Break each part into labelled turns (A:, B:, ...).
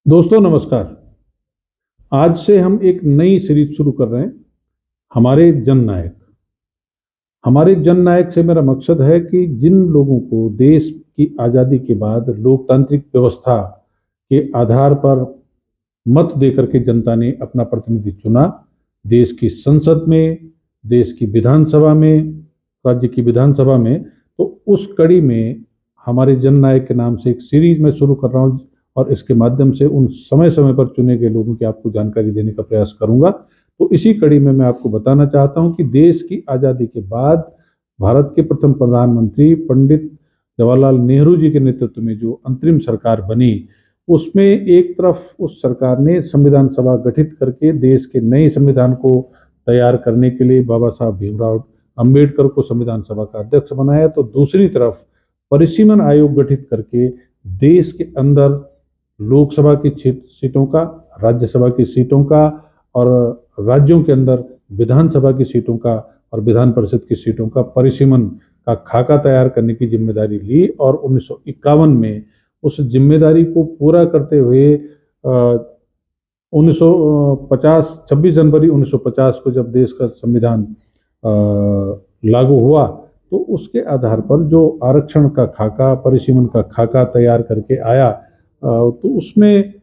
A: दोस्तों नमस्कार। आज से हम एक नई सीरीज शुरू कर रहे हैं, हमारे जननायक। हमारे जननायक से मेरा मकसद है कि जिन लोगों को देश की आज़ादी के बाद लोकतांत्रिक व्यवस्था के आधार पर मत देकर के जनता ने अपना प्रतिनिधि चुना, देश की संसद में, देश की विधानसभा में, राज्य की विधानसभा में, तो उस कड़ी में हमारे जननायक के नाम से एक सीरीज मैं शुरू कर रहा हूँ और इसके माध्यम से उन समय समय पर चुने गए लोगों की आपको जानकारी देने का प्रयास करूंगा। तो इसी कड़ी में मैं आपको बताना चाहता हूं कि देश की आज़ादी के बाद भारत के प्रथम प्रधानमंत्री पंडित जवाहरलाल नेहरू जी के नेतृत्व में जो अंतरिम सरकार बनी, उसमें एक तरफ उस सरकार ने संविधान सभा गठित करके देश के नए संविधान को तैयार करने के लिए बाबा साहब भीमराव अंबेडकर को संविधान सभा का अध्यक्ष बनाया, तो दूसरी तरफ परिसीमन आयोग गठित करके देश के अंदर लोकसभा की सीटों का, राज्यसभा की सीटों का और राज्यों के अंदर विधानसभा की सीटों का और विधान परिषद की सीटों का परिसीमन का खाका तैयार करने की जिम्मेदारी ली। और 1951 में उस जिम्मेदारी को पूरा करते हुए 1950 26 जनवरी 1950 को जब देश का संविधान लागू हुआ, तो उसके आधार पर जो आरक्षण का खाका, परिसीमन का खाका तैयार करके आया, तो उसमें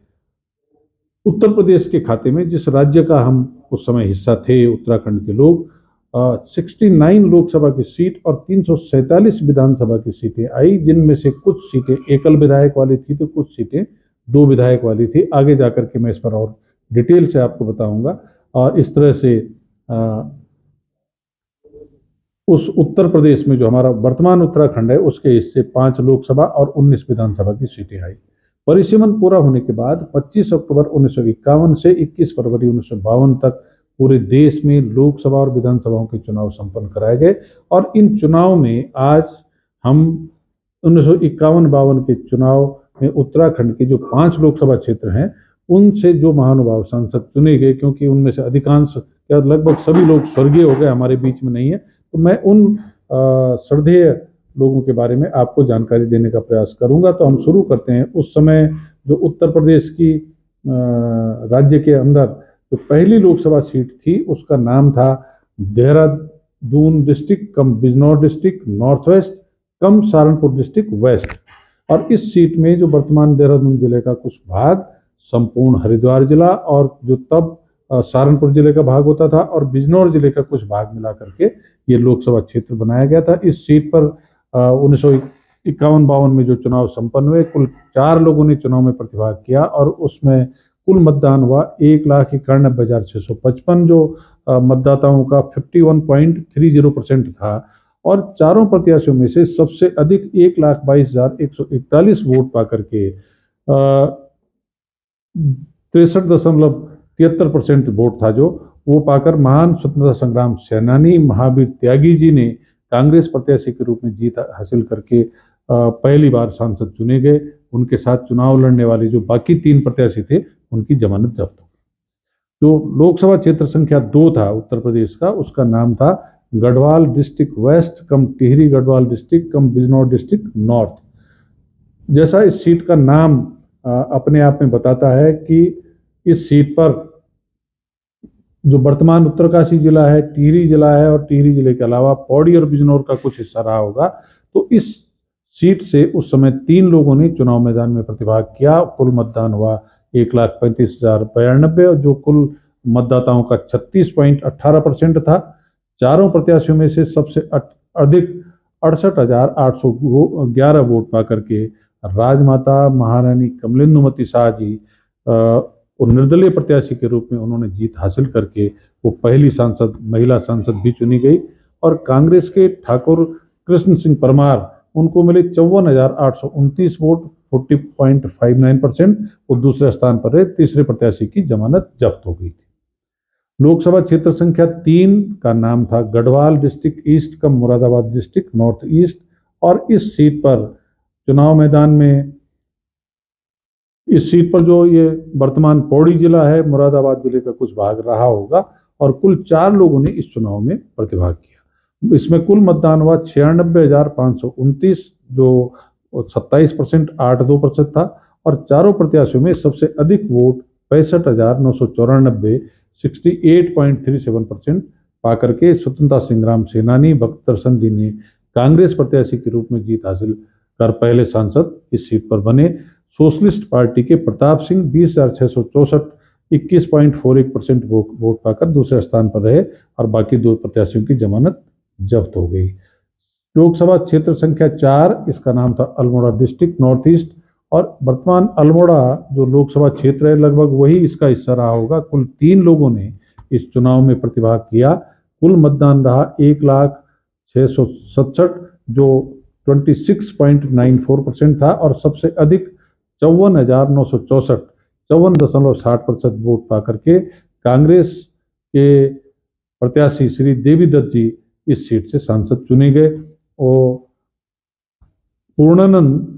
A: उत्तर प्रदेश के खाते में, जिस राज्य का हम उस समय हिस्सा थे उत्तराखंड के लोग, 69 लोकसभा की सीट और 347 विधानसभा की सीटें आई, जिनमें से कुछ सीटें एकल विधायक वाली थी तो कुछ सीटें दो विधायक वाली थी। आगे जाकर के मैं इस पर और डिटेल से आपको बताऊंगा। और इस तरह से उस उत्तर प्रदेश में जो हमारा वर्तमान उत्तराखंड है उसके हिस्से 5 लोकसभा और 19 विधानसभा की सीटें आई। परिसीमन पूरा होने के बाद 25 अक्टूबर 1951 से 21 फरवरी 1952 तक पूरे देश में लोकसभा और विधानसभाओं के चुनाव संपन्न कराए गए। और इन चुनाव में आज हम 1951-52 के चुनाव में उत्तराखंड के जो 5 लोकसभा क्षेत्र हैं उनसे जो महानुभाव सांसद चुने गए, क्योंकि उनमें से अधिकांश या लगभग सभी लोग स्वर्गीय हो गए, हमारे बीच में नहीं है, तो मैं उन श्रद्धेय लोगों के बारे में आपको जानकारी देने का प्रयास करूंगा। तो हम शुरू करते हैं। उस समय जो उत्तर प्रदेश की राज्य के अंदर जो पहली लोकसभा सीट थी उसका नाम था देहरादून डिस्ट्रिक्ट कम बिजनौर डिस्ट्रिक्ट नॉर्थ वेस्ट कम सहारनपुर डिस्ट्रिक्ट वेस्ट। और इस सीट में जो वर्तमान देहरादून जिले का कुछ भाग, संपूर्ण हरिद्वार जिला और जो तब सहारनपुर जिले का भाग होता था और बिजनौर जिले का कुछ भाग मिला करके ये लोकसभा क्षेत्र बनाया गया था। इस सीट पर 1951-52 में जो चुनाव संपन्न हुए, कुल 4 लोगों ने चुनाव में प्रतिभाग किया और उसमें कुल मतदान हुआ 1,91,655, जो मतदाताओं का 51.30% था। और चारों प्रत्याशियों में से सबसे अधिक 1,22,141 वोट पा करके 63.73% वोट था जो वो पाकर महान स्वतंत्रता संग्राम सेनानी महावीर त्यागी जी ने कांग्रेस प्रत्याशी के रूप में जीत हासिल करके पहली बार सांसद चुने गए। उनके साथ चुनाव लड़ने वाले जो बाकी 3 प्रत्याशी थे उनकी जमानत जब्त हो गई। जो लोकसभा क्षेत्र संख्या 2 था उत्तर प्रदेश का, उसका नाम था गढ़वाल डिस्ट्रिक्ट वेस्ट कम टिहरी गढ़वाल डिस्ट्रिक्ट कम बिजनौर डिस्ट्रिक्ट नॉर्थ। जैसा इस सीट का नाम अपने आप में बताता है कि इस सीट पर जो वर्तमान उत्तरकाशी जिला है, टिहरी जिला है और टिहरी जिले के अलावा पौड़ी और बिजनौर का कुछ हिस्सा रहा होगा। तो इस सीट से उस समय 3 लोगों ने चुनाव मैदान में प्रतिभाग किया। कुल मतदान हुआ 1,35,092 और जो कुल मतदाताओं का 36.18% था। चारों प्रत्याशियों में से सबसे अधिक 68,811 वोट पा करके राजमाता महारानी कमलेन्दुमती शाह जी और निर्दलीय प्रत्याशी के रूप में उन्होंने जीत हासिल करके वो पहली सांसद, महिला सांसद भी चुनी गई। और कांग्रेस के ठाकुर कृष्ण सिंह परमार, उनको मिले 54,829 वोट 40.59%, वो दूसरे स्थान पर रहे। तीसरे प्रत्याशी की जमानत जब्त हो गई थी। लोकसभा क्षेत्र संख्या 3 का नाम था गढ़वाल डिस्ट्रिक्ट ईस्ट कम मुरादाबाद डिस्ट्रिक्ट नॉर्थ ईस्ट। और इस सीट पर चुनाव मैदान में, इस सीट पर जो ये वर्तमान पौड़ी जिला है, मुरादाबाद जिले का कुछ भाग रहा होगा और कुल 4 लोगों ने इस चुनाव में प्रतिभाग किया। इसमें कुल मतदान हुआ 96,529 जो 27.82% था। और चारों प्रत्याशियों में सबसे अधिक वोट 65,994 68.37% पाकर के स्वतंत्रता संग्राम सेनानी भक्त दर्शन जी ने कांग्रेस प्रत्याशी के रूप में जीत हासिल कर पहले सांसद इस सीट पर बने। सोशलिस्ट पार्टी के प्रताप सिंह 20,664 21.41% वोट पाकर दूसरे स्थान पर रहे और बाकी दो प्रत्याशियों की जमानत जब्त हो गई। लोकसभा क्षेत्र संख्या 4, इसका नाम था अल्मोड़ा डिस्ट्रिक्ट नॉर्थ ईस्ट, और वर्तमान अल्मोड़ा जो लोकसभा क्षेत्र है लगभग वही इसका हिस्सा रहा होगा। कुल 3 लोगों ने इस चुनाव में प्रतिभाग किया। कुल मतदान रहा 1,06,67 जो 26.94% था और सबसे अधिक 54,964 54.60% वोट पा करके कांग्रेस के प्रत्याशी श्री देवीदत्त जी इस सीट से सांसद चुने गए और पूर्णानंद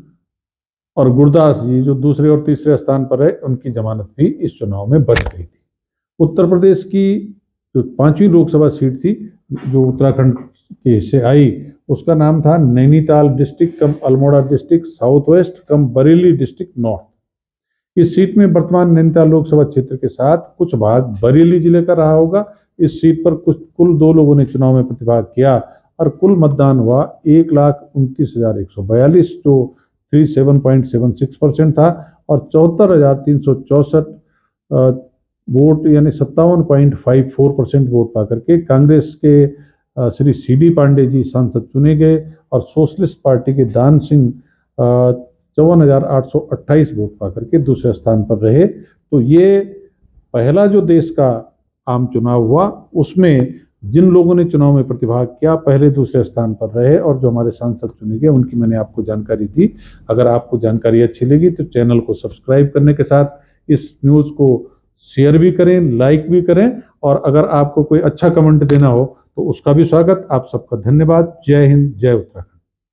A: और गुरदास जी जो दूसरे और तीसरे स्थान पर है उनकी जमानत भी इस चुनाव में बच गई थी। उत्तर प्रदेश की जो 5वीं लोकसभा सीट थी जो उत्तराखंड के हिस्से आई उसका नाम था नैनीताल डिस्ट्रिक्ट कम अल्मोड़ा डिस्ट्रिक्ट साउथ वेस्ट कम बरेली डिस्ट्रिक्ट नॉर्थ। इस सीट में वर्तमान नैनीताल लोकसभा क्षेत्र के साथ कुछ भाग बरेली जिले का रहा होगा। इस सीट पर कुल 2 लोगों ने चुनाव में प्रतिभाग किया और कुल मतदान हुआ 1,29,142 जो 37.76% था और 74,364 वोट यानी 57.54% वोट पाकर के कांग्रेस के श्री CD पांडे जी सांसद चुने गए और सोशलिस्ट पार्टी के दान सिंह 54,828 वोट पाकर के दूसरे स्थान पर रहे। तो ये पहला जो देश का आम चुनाव हुआ उसमें जिन लोगों ने चुनाव में प्रतिभाग किया पहले दूसरे स्थान पर रहे और जो हमारे सांसद चुने गए उनकी मैंने आपको जानकारी दी। अगर आपको जानकारी अच्छी लगी तो चैनल को सब्सक्राइब करने के साथ इस न्यूज़ को शेयर भी करें, लाइक भी करें और अगर आपको कोई अच्छा कमेंट देना हो तो उसका भी स्वागत। आप सबका धन्यवाद। जय हिंद, जय उत्तराखंड।